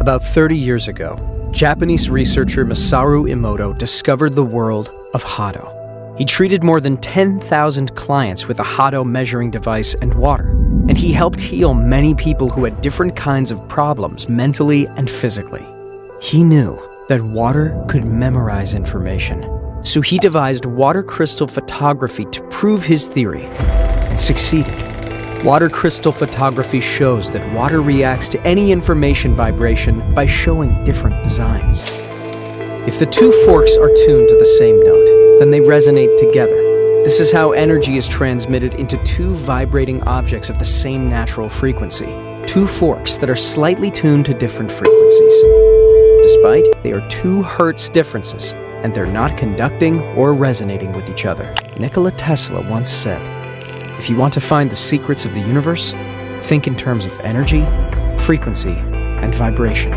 About 30 years ago, Japanese researcher Masaru Emoto discovered the world of Hado. He treated more than 10,000 clients with a Hado measuring device and water, and he helped heal many people who had different kinds of problems mentally and physically. He knew that water could memorize information, so he devised water crystal photography to prove his theory, and succeeded. Water crystal photography shows that water reacts to any information vibration by showing different designs. If the two forks are tuned to the same note, then they resonate together. This is how energy is transmitted into two vibrating objects of the same natural frequency, two forks that are slightly tuned to different frequencies. Despite they are 2 hertz differences, and they're not conducting or resonating with each other. Nikola Tesla once said, "If you want to find the secrets of the universe, think in terms of energy, frequency, and vibration."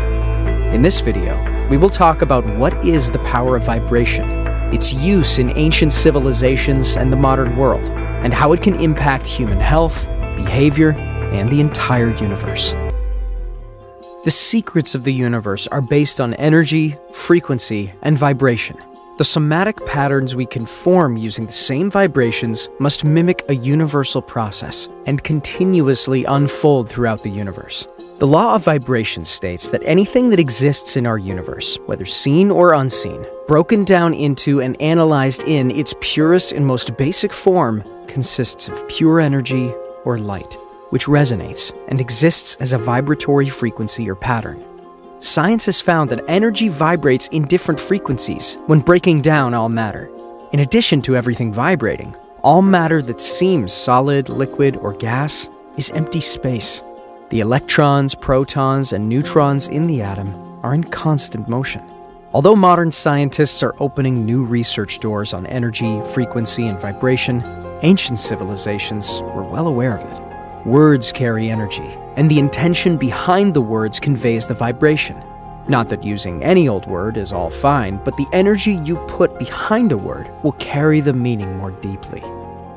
In this video, we will talk about what is the power of vibration, its use in ancient civilizations and the modern world, and how it can impact human health, behavior, and the entire universe. The secrets of the universe are based on energy, frequency, and vibration. The somatic patterns we can form using the same vibrations must mimic a universal process and continuously unfold throughout the universe. The law of vibration states that anything that exists in our universe, whether seen or unseen, broken down into and analyzed in its purest and most basic form, consists of pure energy or light, which resonates and exists as a vibratory frequency or pattern. Science has found that energy vibrates in different frequencies when breaking down all matter. In addition to everything vibrating, all matter that seems solid, liquid, or gas is empty space. The electrons, protons, and neutrons in the atom are in constant motion. Although modern scientists are opening new research doors on energy, frequency, and vibration, ancient civilizations were well aware of it. Words carry energy, and the intention behind the words conveys the vibration. Not that using any old word is all fine, but the energy you put behind a word will carry the meaning more deeply.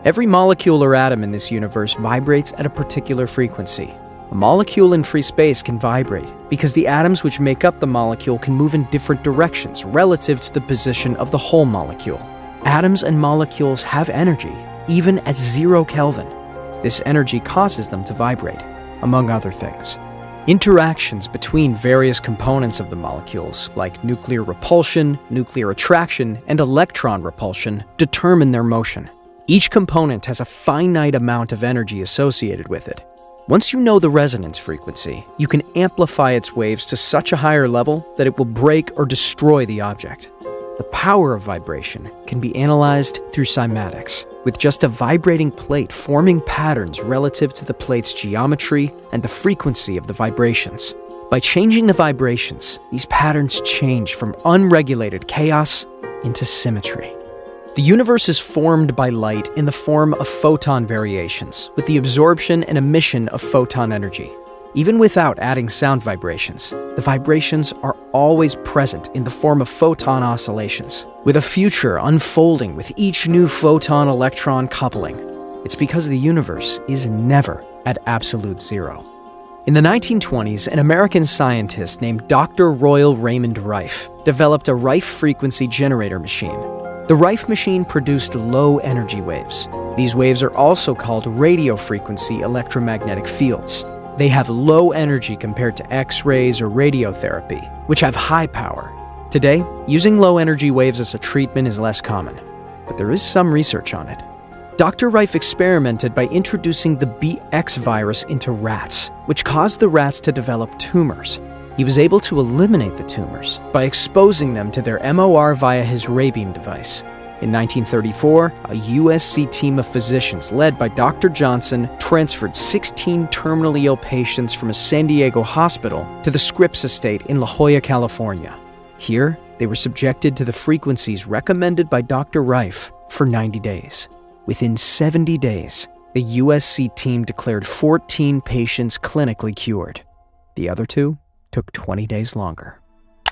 Every molecule or atom in this universe vibrates at a particular frequency. A molecule in free space can vibrate because the atoms which make up the molecule can move in different directions relative to the position of the whole molecule. Atoms and molecules have energy, even at 0 Kelvin. This energy causes them to vibrate, among other things. Interactions between various components of the molecules, like nuclear repulsion, nuclear attraction, and electron repulsion, determine their motion. Each component has a finite amount of energy associated with it. Once you know the resonance frequency, you can amplify its waves to such a higher level that it will break or destroy the object. The power of vibration can be analyzed through cymatics, with just a vibrating plate forming patterns relative to the plate's geometry and the frequency of the vibrations. By changing the vibrations, these patterns change from unregulated chaos into symmetry. The universe is formed by light in the form of photon variations, with the absorption and emission of photon energy. Even without adding sound vibrations, the vibrations are always present in the form of photon oscillations, with a future unfolding with each new photon-electron coupling. It's because the universe is never at absolute zero. In the 1920s, an American scientist named Dr. Royal Raymond Rife developed a Rife frequency generator machine. The Rife machine produced low energy waves. These waves are also called radio frequency electromagnetic fields. They have low energy compared to X-rays or radiotherapy, which have high power. Today, using low energy waves as a treatment is less common, but there is some research on it. Dr. Rife experimented by introducing the BX virus into rats, which caused the rats to develop tumors. He was able to eliminate the tumors by exposing them to their MOR via his ray beam device. In 1934, a USC team of physicians led by Dr. Johnson transferred 16 terminally ill patients from a San Diego hospital to the Scripps estate in La Jolla, California. Here, they were subjected to the frequencies recommended by Dr. Rife for 90 days. Within 70 days, the USC team declared 14 patients clinically cured. The other 2 took 20 days longer.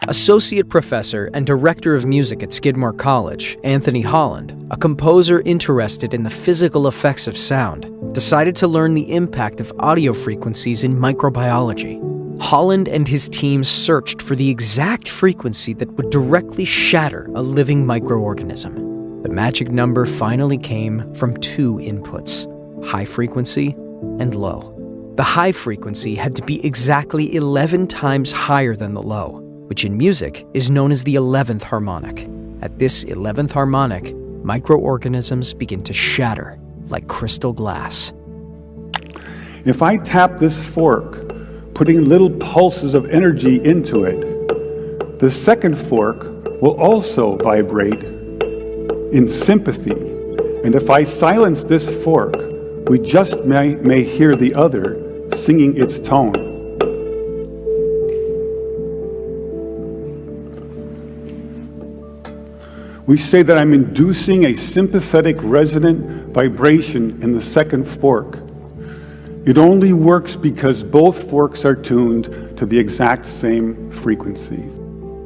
Associate professor and director of music at Skidmore College, Anthony Holland, a composer interested in the physical effects of sound, decided to learn the impact of audio frequencies in microbiology. Holland and his team searched for the exact frequency that would directly shatter a living microorganism. The magic number finally came from two inputs: high frequency and low. The high frequency had to be exactly 11 times higher than the low, which in music is known as the 11th harmonic. At this 11th harmonic, microorganisms begin to shatter like crystal glass. If I tap this fork, putting little pulses of energy into it, the second fork will also vibrate in sympathy. And if I silence this fork, we just may hear the other singing its tone. We say that I'm inducing a sympathetic resonant vibration in the second fork. It only works because both forks are tuned to the exact same frequency.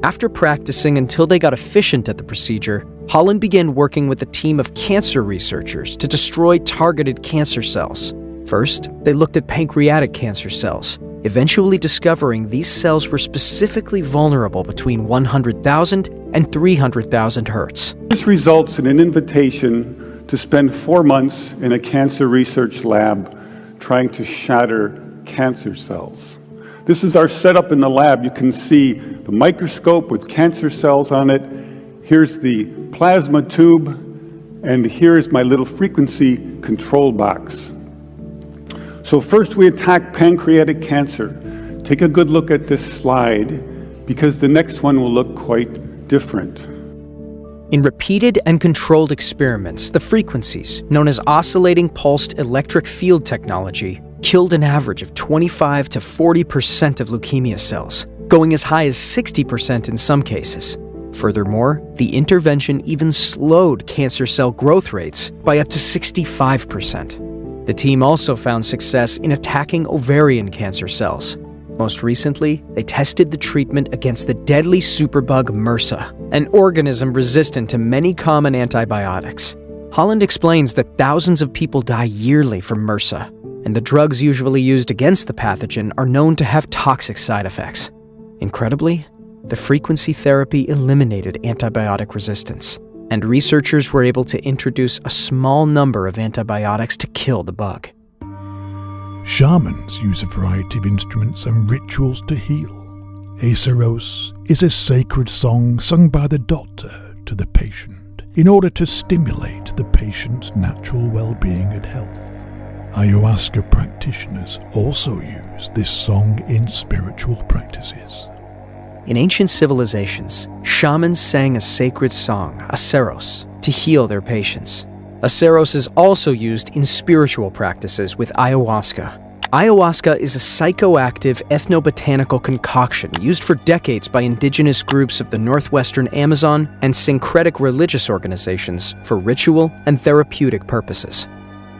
After practicing until they got efficient at the procedure, Holland began working with a team of cancer researchers to destroy targeted cancer cells. First, they looked at pancreatic cancer cells, eventually discovering these cells were specifically vulnerable between 100,000 and 300,000 hertz. This results in an invitation to spend 4 months in a cancer research lab trying to shatter cancer cells. This is our setup in the lab. You can see the microscope with cancer cells on it. Here's the plasma tube, and here's my little frequency control box. So first we attack pancreatic cancer. Take a good look at this slide, because the next one will look quite different. In repeated and controlled experiments, the frequencies, known as oscillating pulsed electric field technology, killed an average of 25 to 40% of leukemia cells, going as high as 60% in some cases. Furthermore, the intervention even slowed cancer cell growth rates by up to 65%. The team also found success in attacking ovarian cancer cells. Most recently, they tested the treatment against the deadly superbug MRSA, an organism resistant to many common antibiotics. Holland explains that thousands of people die yearly from MRSA, and the drugs usually used against the pathogen are known to have toxic side effects. Incredibly, the frequency therapy eliminated antibiotic resistance, and researchers were able to introduce a small number of antibiotics to kill the bug. Shamans use a variety of instruments and rituals to heal. Aceros is a sacred song sung by the doctor to the patient in order to stimulate the patient's natural well-being and health. Ayahuasca practitioners also use this song in spiritual practices. In ancient civilizations, shamans sang a sacred song, Aceros, to heal their patients. Aceros is also used in spiritual practices with ayahuasca. Ayahuasca is a psychoactive ethnobotanical concoction used for decades by indigenous groups of the northwestern Amazon and syncretic religious organizations for ritual and therapeutic purposes.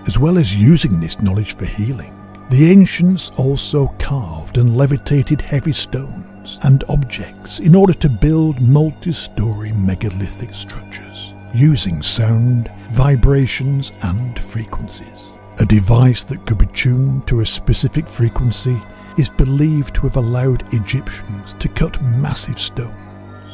As well as using this knowledge for healing, the ancients also carved and levitated heavy stones and objects in order to build multi-story megalithic structures, using sound, vibrations, and frequencies. A device that could be tuned to a specific frequency is believed to have allowed Egyptians to cut massive stones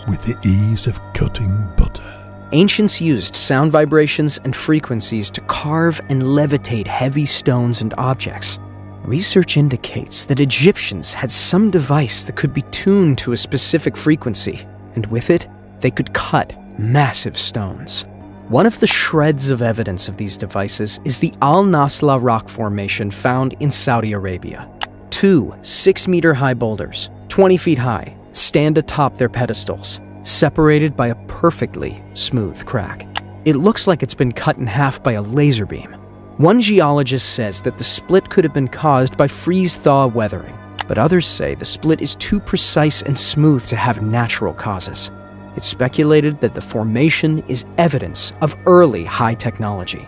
with the ease of cutting butter. Ancients used sound vibrations and frequencies to carve and levitate heavy stones and objects. Research indicates that Egyptians had some device that could be tuned to a specific frequency, and with it, they could cut massive stones. One of the shreds of evidence of these devices is the Al-Nasla rock formation found in Saudi Arabia. 2 6-meter-high boulders, 20 feet high, stand atop their pedestals, separated by a perfectly smooth crack. It looks like it's been cut in half by a laser beam. One geologist says that the split could have been caused by freeze-thaw weathering, but others say the split is too precise and smooth to have natural causes. It's speculated that the formation is evidence of early high technology.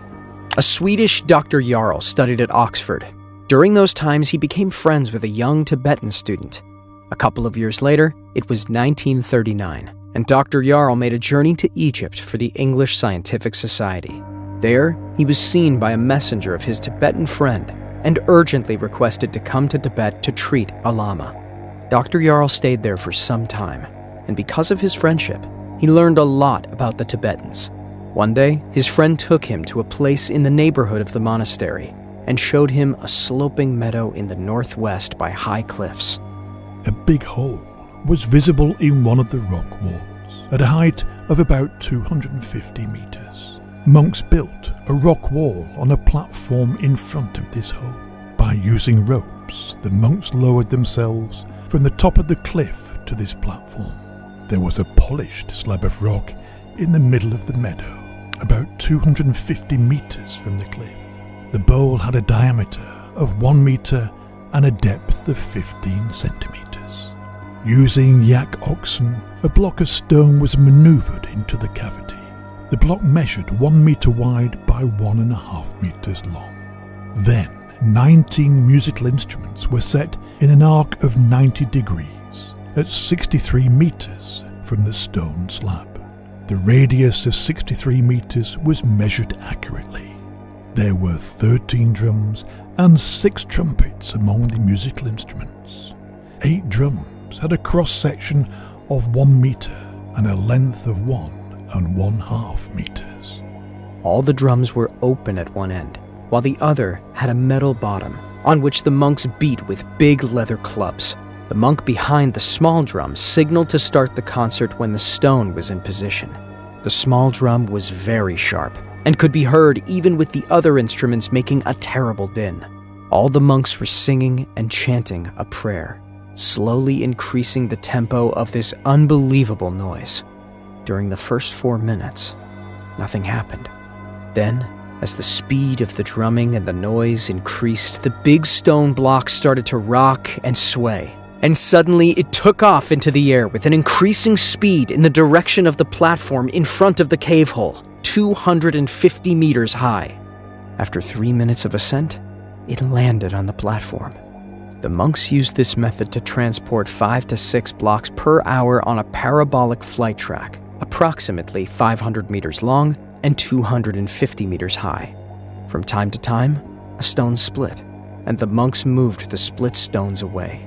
A Swedish Dr. Jarl studied at Oxford. During those times, he became friends with a young Tibetan student. A couple of years later, it was 1939, and Dr. Jarl made a journey to Egypt for the English Scientific Society. There, he was seen by a messenger of his Tibetan friend and urgently requested to come to Tibet to treat a lama. Dr. Jarl stayed there for some time, and because of his friendship, he learned a lot about the Tibetans. One day, his friend took him to a place in the neighborhood of the monastery and showed him a sloping meadow in the northwest by high cliffs. A big hole was visible in one of the rock walls at a height of about 250 meters. Monks built a rock wall on a platform in front of this hole. By using ropes, the monks lowered themselves from the top of the cliff to this platform. There was a polished slab of rock in the middle of the meadow, about 250 meters from the cliff. The bowl had a diameter of 1 meter and a depth of 15 centimeters. Using yak oxen, a block of stone was maneuvered into the cavity. The block measured 1 meter wide by 1.5 meters long. Then, 19 musical instruments were set in an arc of 90 degrees at 63 meters from the stone slab. The radius of 63 meters was measured accurately. There were 13 drums and 6 trumpets among the musical instruments. 8 drums had a cross-section of 1 meter and a length of 1.5 meters. All the drums were open at one end, while the other had a metal bottom on which the monks beat with big leather clubs. The monk behind the small drum signaled to start the concert when the stone was in position. The small drum was very sharp and could be heard even with the other instruments making a terrible din. All the monks were singing and chanting a prayer, slowly increasing the tempo of this unbelievable noise. During the first 4 minutes, nothing happened. Then, as the speed of the drumming and the noise increased, the big stone block started to rock and sway. And suddenly it took off into the air with an increasing speed in the direction of the platform in front of the cave hole, 250 meters high. After 3 minutes of ascent, it landed on the platform. The monks used this method to transport 5 to 6 blocks per hour on a parabolic flight track, approximately 500 meters long and 250 meters high. From time to time, a stone split, and the monks moved the split stones away.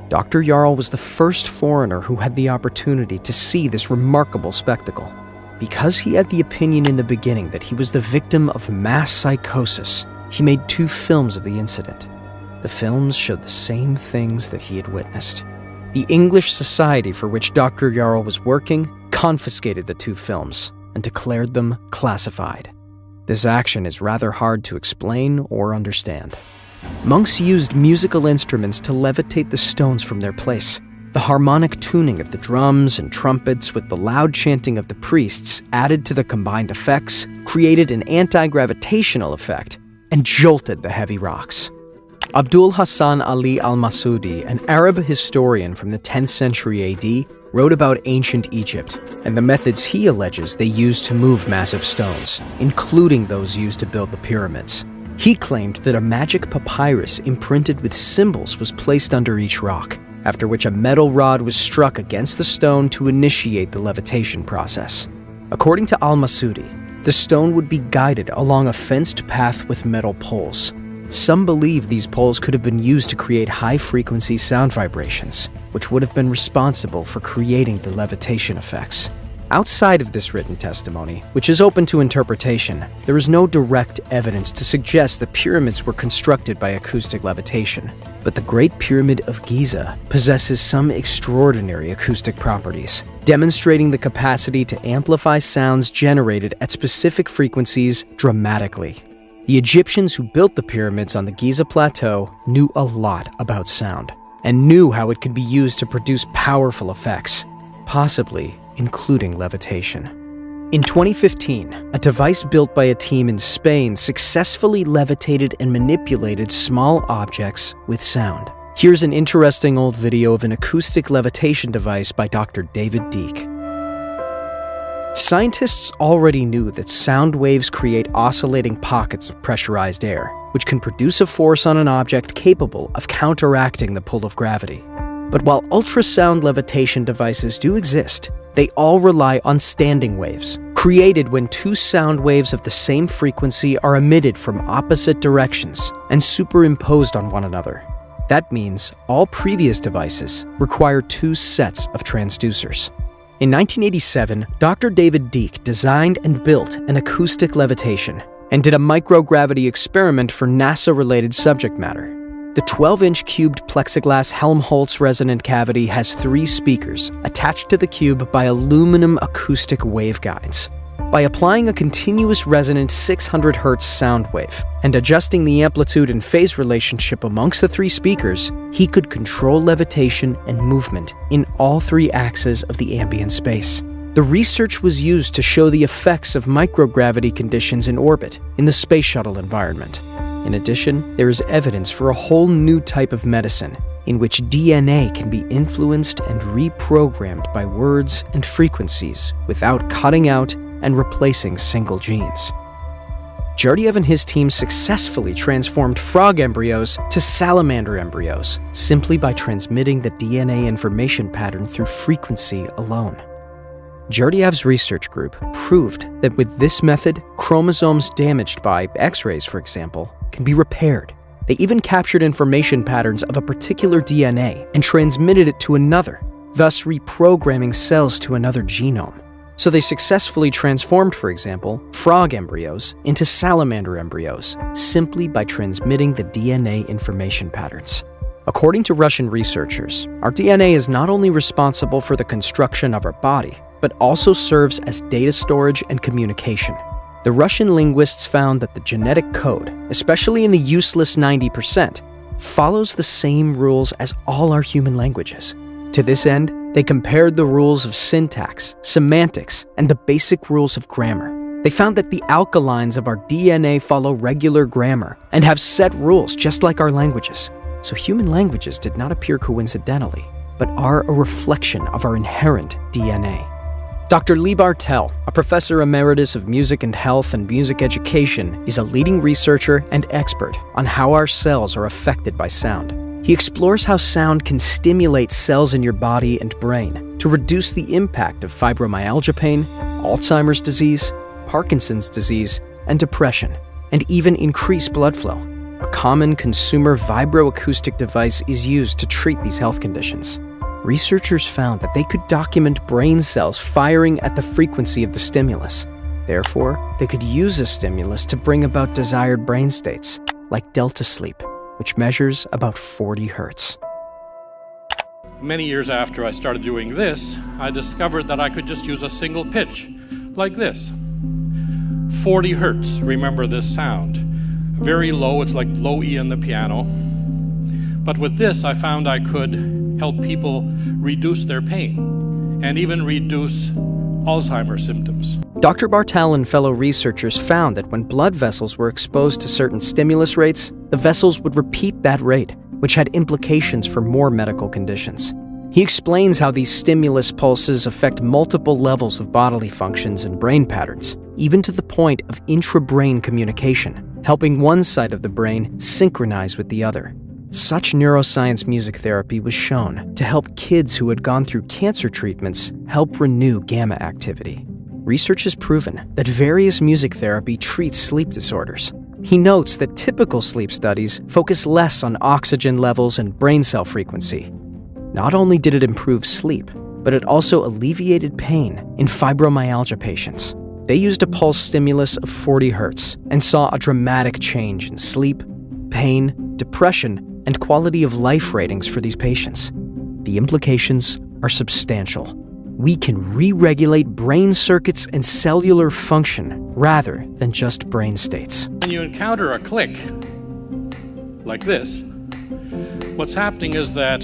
Dr. Jarl was the first foreigner who had the opportunity to see this remarkable spectacle. Because he had the opinion in the beginning that he was the victim of mass psychosis, he made 2 films of the incident. The films showed the same things that he had witnessed. The English society for which Dr. Jarl was working confiscated the 2 films and declared them classified. This action is rather hard to explain or understand. Monks used musical instruments to levitate the stones from their place. The harmonic tuning of the drums and trumpets with the loud chanting of the priests added to the combined effects created an anti-gravitational effect and jolted the heavy rocks. Abdul Hassan Ali al-Masudi, an Arab historian from the 10th century AD, wrote about ancient Egypt and the methods he alleges they used to move massive stones, including those used to build the pyramids. He claimed that a magic papyrus imprinted with symbols was placed under each rock, after which a metal rod was struck against the stone to initiate the levitation process. According to al-Masudi, the stone would be guided along a fenced path with metal poles. Some believe these poles could have been used to create high-frequency sound vibrations, which would have been responsible for creating the levitation effects. Outside of this written testimony, which is open to interpretation, there is no direct evidence to suggest the pyramids were constructed by acoustic levitation. But the Great Pyramid of Giza possesses some extraordinary acoustic properties, demonstrating the capacity to amplify sounds generated at specific frequencies dramatically. The Egyptians who built the pyramids on the Giza Plateau knew a lot about sound, and knew how it could be used to produce powerful effects, possibly including levitation. In 2015, a device built by a team in Spain successfully levitated and manipulated small objects with sound. Here's an interesting old video of an acoustic levitation device by Dr. David Deek. Scientists already knew that sound waves create oscillating pockets of pressurized air, which can produce a force on an object capable of counteracting the pull of gravity. But while ultrasound levitation devices do exist, they all rely on standing waves, created when 2 sound waves of the same frequency are emitted from opposite directions and superimposed on one another. That means all previous devices require 2 sets of transducers. In 1987, Dr. David Deek designed and built an acoustic levitation and did a microgravity experiment for NASA-related subject matter. The 12-inch cubed plexiglass Helmholtz resonant cavity has 3 speakers attached to the cube by aluminum acoustic waveguides. By applying a continuous resonant 600 Hz sound wave and adjusting the amplitude and phase relationship amongst the 3 speakers, he could control levitation and movement in all 3 axes of the ambient space. The research was used to show the effects of microgravity conditions in orbit in the space shuttle environment. In addition, there is evidence for a whole new type of medicine in which DNA can be influenced and reprogrammed by words and frequencies without cutting out and replacing single genes. Gurdjieff and his team successfully transformed frog embryos to salamander embryos simply by transmitting the DNA information pattern through frequency alone. Gurdjieff's research group proved that with this method, chromosomes damaged by X-rays, for example, can be repaired. They even captured information patterns of a particular DNA and transmitted it to another, thus reprogramming cells to another genome. So they successfully transformed, for example, frog embryos into salamander embryos simply by transmitting the DNA information patterns. According to Russian researchers, our DNA is not only responsible for the construction of our body, but also serves as data storage and communication. The Russian linguists found that the genetic code, especially in the useless 90%, follows the same rules as all our human languages. To this end, they compared the rules of syntax, semantics, and the basic rules of grammar. They found that the alkalines of our DNA follow regular grammar and have set rules just like our languages. So human languages did not appear coincidentally, but are a reflection of our inherent DNA. Dr. Lee Bartel, a professor emeritus of music and health and music education, is a leading researcher and expert on how our cells are affected by sound. He explores how sound can stimulate cells in your body and brain to reduce the impact of fibromyalgia pain, Alzheimer's disease, Parkinson's disease, and depression, and even increase blood flow. A common consumer vibroacoustic device is used to treat these health conditions. Researchers found that they could document brain cells firing at the frequency of the stimulus. Therefore, they could use the stimulus to bring about desired brain states, like delta sleep, which measures about 40 hertz. Many years after I started doing this, I discovered that I could just use a single pitch, like this. 40 hertz, remember this sound. Very low, it's like low E on the piano. But with this, I found I could help people reduce their pain and even reduce Alzheimer's symptoms. Dr. Bartel and fellow researchers found that when blood vessels were exposed to certain stimulus rates, the vessels would repeat that rate, which had implications for more medical conditions. He explains how these stimulus pulses affect multiple levels of bodily functions and brain patterns, even to the point of intra-brain communication, helping one side of the brain synchronize with the other. Such neuroscience music therapy was shown to help kids who had gone through cancer treatments help renew gamma activity. Research has proven that various music therapy treats sleep disorders. He notes that typical sleep studies focus less on oxygen levels and brain cell frequency. Not only did it improve sleep, but it also alleviated pain in fibromyalgia patients. They used a pulse stimulus of 40 hertz and saw a dramatic change in sleep, pain, depression, and quality of life ratings for these patients. The implications are substantial. We can re-regulate brain circuits and cellular function rather than just brain states. When you encounter a click, like this, what's happening is that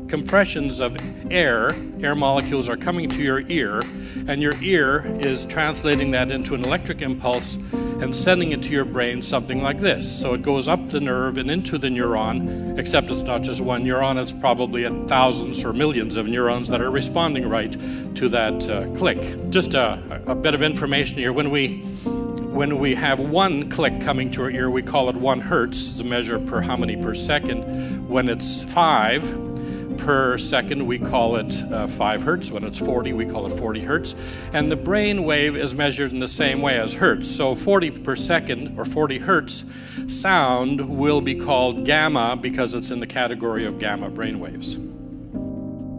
compressions of air molecules are coming to your ear, and your ear is translating that into an electric impulse and sending it to your brain, something like this. So it goes up the nerve and into the neuron, except it's not just one neuron, it's probably thousands or millions of neurons that are responding right to that click. Just a bit of information here. When we have one click coming to our ear, we call it 1 hertz. It's a measure per how many per second. When it's 5 per second, we call it 5 hertz. When it's 40, we call it 40 hertz. And the brain wave is measured in the same way as hertz. So 40 per second, or 40 hertz sound will be called gamma because it's in the category of gamma brain waves.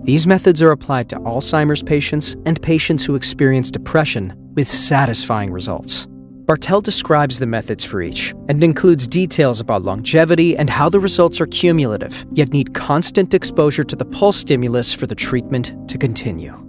These methods are applied to Alzheimer's patients and patients who experience depression with satisfying results. Bartel describes the methods for each and includes details about longevity and how the results are cumulative, yet need constant exposure to the pulse stimulus for the treatment to continue.